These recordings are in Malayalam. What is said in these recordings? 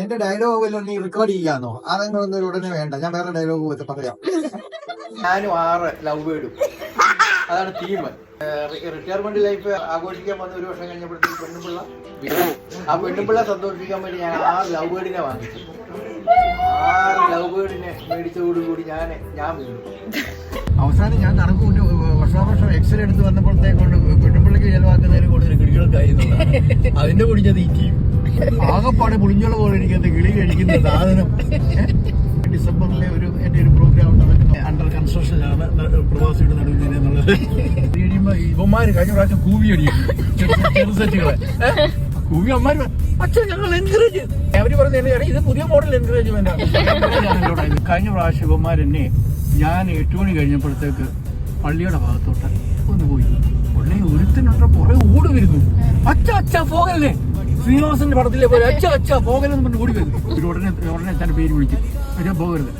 എന്റെ ഡയലോഗ് വല്ലതും നീ റെക്കോർഡ് ചെയ്യാന്നോ? അതൊന്നും ഉടനെ വേണ്ട, ഞാൻ വേറെ ഡയലോഗ് പറയാം. ഞാനും 6 ലവ് ബേർഡും, അതാണ് തീം. റിട്ടയർമെന്റ് ലൈഫ് ആഘോഷിക്കാൻ വന്ന 1 വർഷം കഴിഞ്ഞപ്പോഴത്തേക്ക് പെണ്ണുപിള്ള, ആ പെണ്ണുപിള്ള സന്തോഷിക്കാൻ വേണ്ടി ഞാൻ 6 ലവ് ബേർഡിനെ വാങ്ങിച്ചു. 6 ലവ് ബേർഡിനെ മേടിച്ചതോടുകൂടി ഞാൻ വീണു. അവസാനം ഞാൻ കണക്കുകൊണ്ട് വർഷാവർഷം എക്സൽ എടുത്ത് വന്നപ്പോഴത്തേക്കൊണ്ട് പെണ്ണുപിള്ളക്ക് ചെലവാക്കുന്നതിന് കൂടുതൽ കിളികൾക്കായി അതിന്റെ കുടിച്ച തീറ്റിയും ആകെപ്പാടെ പുളിഞ്ഞോള പോലെ ഇരിക്കുന്നത് കിളി കഴിക്കുന്ന സാധനം. ഡിസംബറിലെ എന്റെ ഒരു പ്രോഗ്രാം ഉണ്ട്, അണ്ടർ കൺസ്ട്രക്ഷനാണ് പ്രവാസിയുടെ നടുവിൽ എന്നുള്ളത്. ഇവന്മാര് കഴിഞ്ഞ പ്രാവശ്യം കൂവി അടിക്കും ചെറുസെറ്റുകളെ കൂവി. അമ്മമാര് അച്ഛൻ ഞങ്ങൾ എൻകറേജ്, അവര് പറഞ്ഞ ഇത് പുതിയ മോഡൽ എൻകറേജ്മെന്റ് ആണ്. കഴിഞ്ഞ പ്രാവശ്യം ഇവന്മാരെന്നെ ഞാൻ 8 മണി കഴിഞ്ഞപ്പോഴത്തേക്ക് പള്ളിയുടെ ഭാഗത്തോട്ട് ഒന്ന് പോയി. ഉടനെ ഒരുത്തിനുണ്ട പുറകെ ഓടി വരുന്നു. അച്ഛ പോകല്ലേ, ശ്രീനിവാസന്റെ പടത്തിലെ പോലെ അച്ഛ പോകലെന്ന് പറഞ്ഞ് ഓടി വരുന്നു. ഉടനെ തന്നെ പേര് വിളിക്കും, അച്ഛാ പോകരുത്.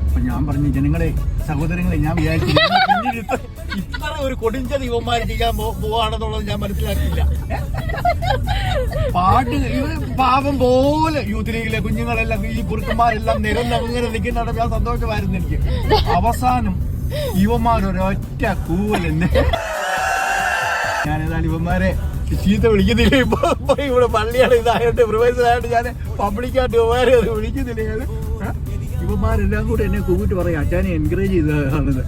അപ്പൊ ഞാൻ പറഞ്ഞു, ജനങ്ങളെ സഹോദരങ്ങളെ, ഞാൻ വിചാരിച്ചു ഇത്ര ഒരു കൊടുഞ്ചത് ഇവന്മാർ ചെയ്യാൻ പോവാണെന്നുള്ളത് ഞാൻ മനസ്സിലാക്കിയില്ല. പാട്ട് പാവം പോലെ യൂത്ത് ലീഗിലെ കുഞ്ഞുങ്ങളെല്ലാം ഈ കുറുക്കന്മാരെല്ലാം നിരന്ന് അങ്ങനെ നിൽക്കുന്നുണ്ട്. ഞാൻ സന്തോഷമായിരുന്നു എനിക്ക്. അവസാനം ഇവന്മാരൊരൊറ്റ കൂവലെന്നെ. ഞാനേതായാലും ഇവന്മാരെ ചീത്ത വിളിക്കുന്നില്ല. ഇപ്പൊ ഇവിടെ പള്ളിയാണ് ഇതായിട്ട് പ്രൊഫസറായിട്ട് ഞാൻ പബ്ലിക്കായിട്ട് ഇവന്മാരെ അത് വിളിക്കുന്നില്ല. ഇവന്മാരെല്ലാം കൂടെ എന്നെ കൂപ്പിട്ട് പറയും, അച്ഛനെ എൻകറേജ് ചെയ്തതാണെന്ന്.